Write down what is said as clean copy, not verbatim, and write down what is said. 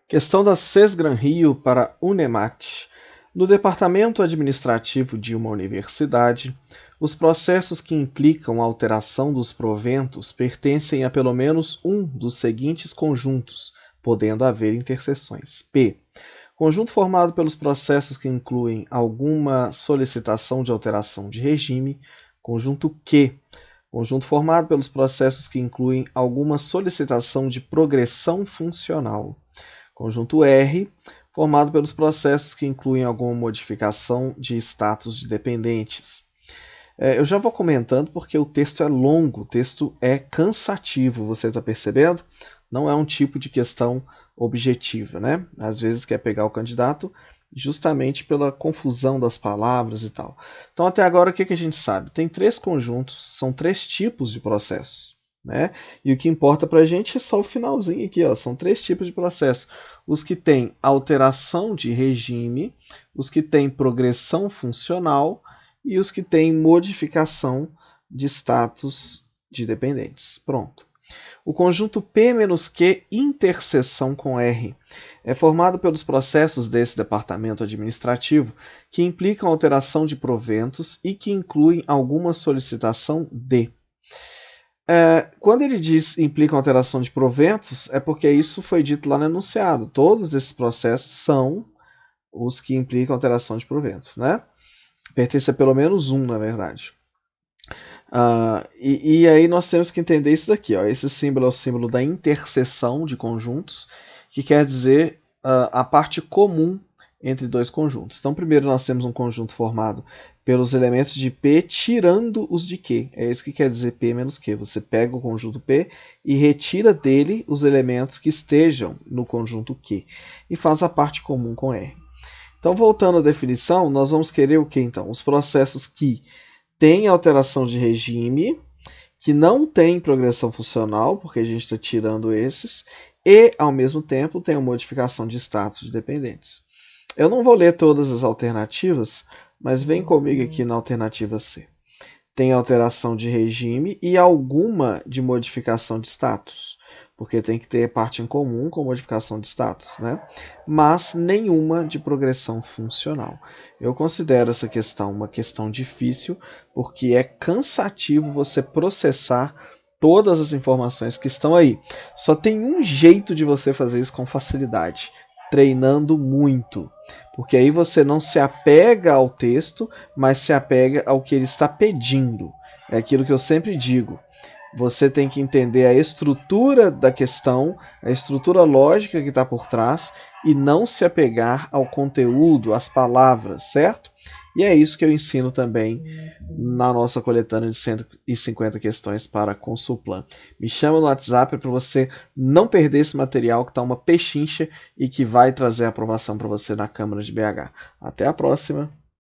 Questão da Sesgran Rio para Unemat. No departamento administrativo de uma universidade, os processos que implicam a alteração dos proventos pertencem a pelo menos um dos seguintes conjuntos, podendo haver interseções. P. Conjunto formado pelos processos que incluem alguma solicitação de alteração de regime. Conjunto Q. Conjunto formado pelos processos que incluem alguma solicitação de progressão funcional. Conjunto R, formado pelos processos que incluem alguma modificação de status de dependentes. Eu já vou comentando porque o texto é longo, o texto é cansativo, você está percebendo? Não é um tipo de questão objetiva, né? Às vezes quer pegar o candidato justamente pela confusão das palavras e tal. Então até agora o que a gente sabe? Tem 3 conjuntos, são 3 tipos de processos. Né? E o que importa para a gente é só o finalzinho aqui, ó. São 3 tipos de processo. Os que têm alteração de regime, os que têm progressão funcional e os que têm modificação de status de dependentes. Pronto. O conjunto P-Q interseção com R é formado pelos processos desse departamento administrativo que implicam alteração de proventos e que incluem alguma solicitação de. Quando ele diz implica alteração de proventos, é porque isso foi dito lá no enunciado. Todos esses processos são os que implicam alteração de proventos, né? Pertence a pelo menos um, na verdade. E aí nós temos que entender isso daqui. Ó. Esse símbolo é o símbolo da interseção de conjuntos, que quer dizer a parte comum entre 2 conjuntos. Então, primeiro nós temos um conjunto formado pelos elementos de P tirando os de Q. É isso que quer dizer P menos Q. Você pega o conjunto P e retira dele os elementos que estejam no conjunto Q. E faz a parte comum com R. Então, voltando à definição, nós vamos querer o que então? Os processos que têm alteração de regime, que não tem progressão funcional, porque a gente está tirando esses, e, ao mesmo tempo, tem a modificação de status de dependentes. Eu não vou ler todas as alternativas, mas vem comigo aqui na alternativa C. Tem alteração de regime e alguma de modificação de status, porque tem que ter parte em comum com modificação de status, né? Mas nenhuma de progressão funcional. Eu considero essa questão uma questão difícil, porque é cansativo você processar todas as informações que estão aí. Só tem um jeito de você fazer isso com facilidade: treinando muito, porque aí você não se apega ao texto, mas se apega ao que ele está pedindo. É aquilo que eu sempre digo. Você tem que entender a estrutura da questão, a estrutura lógica que está por trás e não se apegar ao conteúdo, às palavras, certo? E é isso que eu ensino também na nossa coletânea de 150 questões para Consulplan. Me chama no WhatsApp para você não perder esse material que está uma pechincha e que vai trazer aprovação para você na Câmara de BH. Até a próxima!